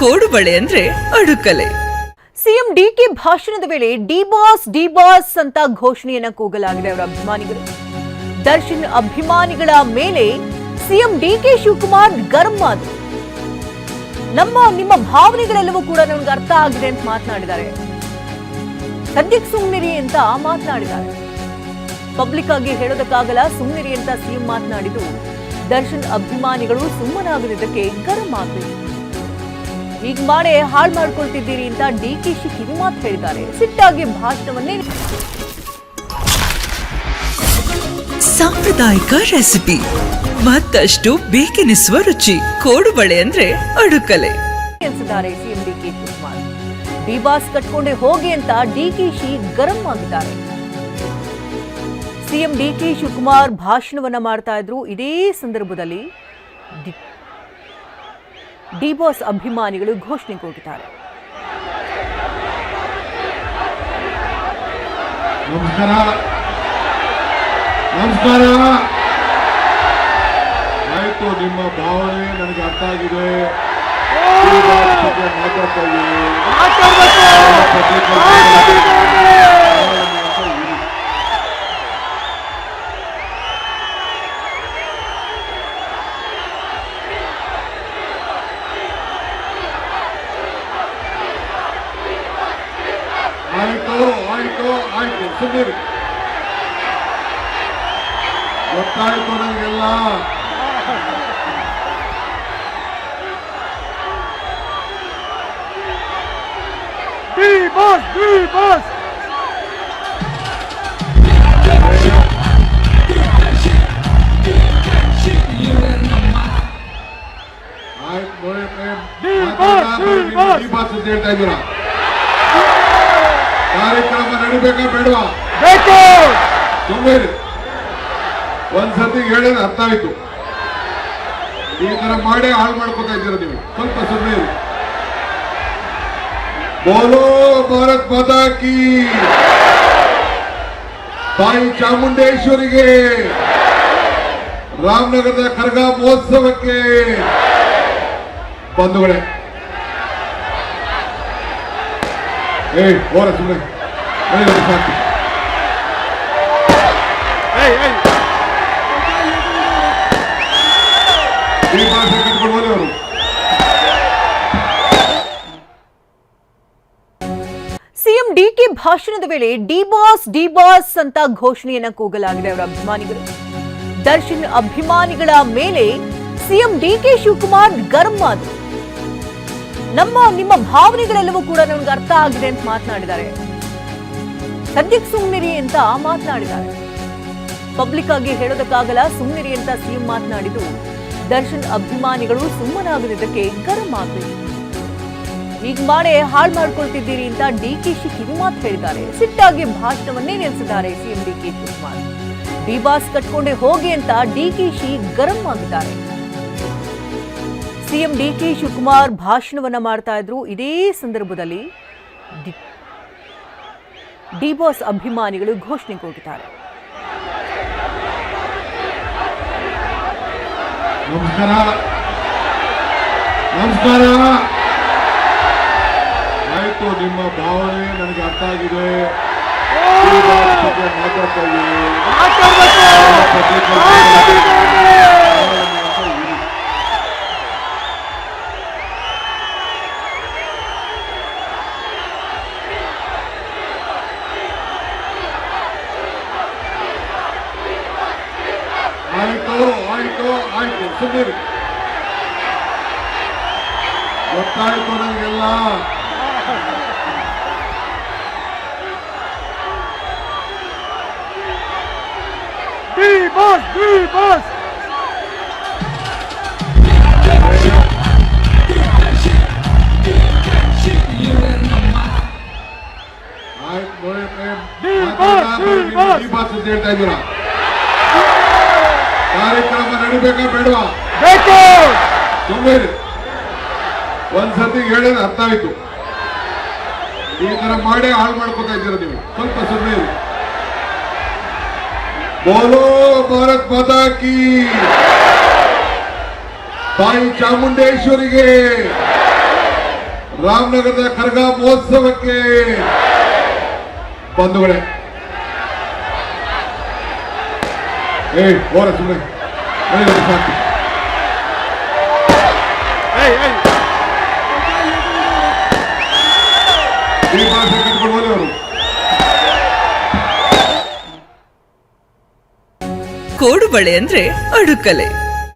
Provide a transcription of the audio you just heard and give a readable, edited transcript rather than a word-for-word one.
ಕೋಡುಬಳೆ ಅಂದ್ರೆ ಅಡುಕಲೆ. CM DK ಭಾಷಣದ ವೇಳೆ ಡಿ ಬಾಸ್ ಅಂತ ಘೋಷಣೆಯನ್ನ ಕೂಗಲಾಗಿದೆ ಅವರ ಅಭಿಮಾನಿಗಳು. ದರ್ಶನ್ ಅಭಿಮಾನಿಗಳ ಮೇಲೆ ಸಿಎಂ ಡಿಕೆ ಶಿವಕುಮಾರ್ ಗರಂ ಆದ್ರು. ನಿಮ್ಮ ಭಾವನೆಗಳೆಲ್ಲವೂ ಕೂಡ ನಮ್ಗೆ ಅರ್ಥ ಆಗಿದೆ ಅಂತ ಮಾತನಾಡಿದ್ದಾರೆ. ಸದ್ಯಕ್ಕೆ ಸುಮ್ಮನಿರಿ ಅಂತ ಮಾತನಾಡಿದ್ದಾರೆ. ಪಬ್ಲಿಕ್ ಆಗಿ ಹೇಳೋದಕ್ಕಾಗಲ್ಲ, ಸುಮ್ಮನಿರಿ ಅಂತ ಸಿಎಂ ಮಾತನಾಡಿದ್ದು ದರ್ಶನ್ ಅಭಿಮಾನಿಗಳು ಸುಮ್ಮನಾಗದಿದ್ದಕ್ಕೆ ಗರಂ ಆಗಬೇಕು. ಈಗ ಮಾಡೇ ಹಾಳು ಮಾಡ್ಕೊಳ್ತಿದ್ದೀರಿ ಅಂತ ಡಿಕೆಶಿ ಕಿವಿಮಾತು ಹೇಳಿದ್ದಾರೆ. ಸಿಟ್ಟಾಗಿ ಭಾಷಣವನ್ನೇ ಸಾಂಪ್ರದಾಯಿಕ ರೆಸಿಪಿ ಮತ್ತಷ್ಟು ಬೇಕೆನಿಸುವ ರುಚಿ. ಕೋಡುಬಳೆ ಅಂದ್ರೆ ಅಡುಕಲೆ ಎನಿಸಿದ್ದಾರೆ ಸಿಎಂ ಡಿಕೆ ಶಿವಕುಮಾರ್. ಡಿ-ಬಾಸ್ ಕಟ್ಕೊಂಡೆ ಹೋಗಿ ಅಂತ ಡಿಕೆಶಿ ಗರಂ ಆಗಿದ್ದಾರೆ. ಸಿಎಂ ಡಿಕೆ ಶಿವಕುಮಾರ್ ಭಾಷಣವನ್ನ ಮಾಡ್ತಾ ಇದ್ರು. ಇದೇ ಸಂದರ್ಭದಲ್ಲಿ ಡಿ-ಬಾಸ್ ಅಭಿಮಾನಿಗಳು ಘೋಷಣೆ ಕೂಗಿದ್ದಾರೆ. ನಮಸ್ಕಾರ. ಆಯ್ತು, ನಿಮ್ಮ ಭಾವನೆ ನನಗೆ ಅರ್ಥ ಆಗಿದೆ. ಮಾತಾಡ್ತಾ ಆಯ್ತು ಸುಮ್ಮನೆ ಗೊತ್ತಾಯ್ತು ನನಗೆಲ್ಲ. ಹೇಳ್ತಾ ಇದ್ದೀರಾ? ಕಾರ್ಯಕ್ರಮ ನಡಿಬೇಕಾ ಬೇಡವಾ? ಸುಮ್ಮನೆ ಒಂದ್ಸತಿ ಹೇಳಿದ್ರೆ ಅರ್ಥ ಆಯ್ತು. ಈ ತರ ಮಾಡೇ ಹಾಳು ಮಾಡ್ಕೊತಾ ಇದ್ದೀರ ನೀವು. ಸ್ವಲ್ಪ ಸುಮ್ಮನೆ ಬೋಲೋ ಭಾರತ್ ಮಾತಾ ಕಿ, ತಾಯಿ ಚಾಮುಂಡೇಶ್ವರಿಗೆ, ರಾಮನಗರದ ಕರಗ ಮಹೋತ್ಸವಕ್ಕೆ ಬಂಧುಗಳೇ. ಹೋರ ಸುಮ್ಮನೆ ಸಾಕು. ಸಿಎಂ ಡಿಕೆ ಭಾಷಣದ ವೇಳೆ ಡಿ-ಬಾಸ್ ಅಂತ ಘೋಷಣೆಯನ್ನ ಕೂಗಲಾಗಿದೆ ಅವರ ಅಭಿಮಾನಿಗಳು. ದರ್ಶನ್ ಅಭಿಮಾನಿಗಳ ಮೇಲೆ ಸಿಎಂ ಡಿಕೆ ಶಿವಕುಮಾರ್ ಗರಂ ಆದ್ರು. ನಿಮ್ಮ ಭಾವನೆಗಳೆಲ್ಲವೂ ಕೂಡ ನಮ್ಗೆ ಅರ್ಥ ಆಗಿದೆ ಅಂತ ಮಾತನಾಡಿದ್ದಾರೆ. ಸದ್ಯಕ್ಕೆ ಸುಮ್ಮನಿರಿ ಅಂತ ಮಾತನಾಡಿದ್ದಾರೆ. ಪಬ್ಲಿಕ್ ಆಗಿ ಹೇಳೋದಕ್ಕಾಗಲ್ಲ, ಸುಮ್ಮನಿರಿ ಅಂತ ಸಿಎಂ ಮಾತನಾಡಿದ್ದು ದರ್ಶನ್ ಅಭಿಮಾನಿಗಳು ಸುಮ್ಮನಾಗದಿದ್ದಕ್ಕೆ ಗರಂ ಆಗಬೇಕು. ಈಗ ಮಾಡೇ ಹಾಳು ಮಾಡ್ಕೊಳ್ತಿದ್ದೀರಿ ಅಂತ ಡಿಕೆಶಿ ಕಿವಿಮಾತು ಹೇಳಿದ್ದಾರೆ. ಸಿಟ್ಟಾಗಿ ಭಾಷಣವನ್ನೇ ನಿಲ್ಲಿಸಿದ್ದಾರೆ ಸಿಎಂ ಡಿಕೆ ಶಿವಕುಮಾರ್. ಡಿ-ಬಾಸ್ ಕಟ್ಕೊಂಡೆ ಹೋಗಿ ಅಂತ ಡಿಕೆಶಿ ಗರಂ ಆಗಿದ್ದಾರೆ. ಸಿಎಂ ಡಿಕೆ ಶಿವಕುಮಾರ್ ಭಾಷಣವನ್ನ ಮಾಡ್ತಾ ಇದ್ರು. ಇದೇ ಸಂದರ್ಭದಲ್ಲಿ ಡಿ-ಬಾಸ್ ಅಭಿಮಾನಿಗಳು ಘೋಷಣೆ ಕೂಗಿದ್ದಾರೆ. ನಮಸ್ಕಾರ. ಆಯ್ತು, ನಿಮ್ಮ ಭಾವನೆ ನನಗೆ ಅರ್ಥ ಆಗಿದೆ. ಮಾತಾಡ್ತಾ ಆಯ್ತು ಸುಮ್ಮನೆ ಗೊತ್ತಾಯ್ತು ನನಗೆಲ್ಲ. ಹೇಳ್ತಾ ಇದ್ದೀರಾ? ಕಾರ್ಯಕ್ರಮ ನಡಿಬೇಕಾ ಬೇಡವಾ? ಸುಮ್ಮನೆ ಒಂದ್ಸತಿ ಹೇಳಿದ್ರೆ ಅರ್ಥ ಆಯ್ತು. ಈ ತರ ಮಾಡೇ ಹಾಳು ಮಾಡ್ಕೊತಾ ಇದ್ದೀರ ನೀವು. ಸ್ವಲ್ಪ ಸುಮ್ಮನೆ बोलो भारत माता की, ताई चामुंडेश्वरी के, ರಾಮನಗರದ ಕರಗ ಮಹೋತ್ಸವಕ್ಕೆ ಬಂಧುಗಳೇ. ಹೋರ ಸುಮ್ಮನೆ ಸಾಕು. ಈ ಭಾಷೆ ಕಟ್ಕೊಂಡು ಹೋಗಿ ಅವರು. ಕೋಡುಬಳೆ ಅಂದ್ರೆ ಅಡುಕಲೆ.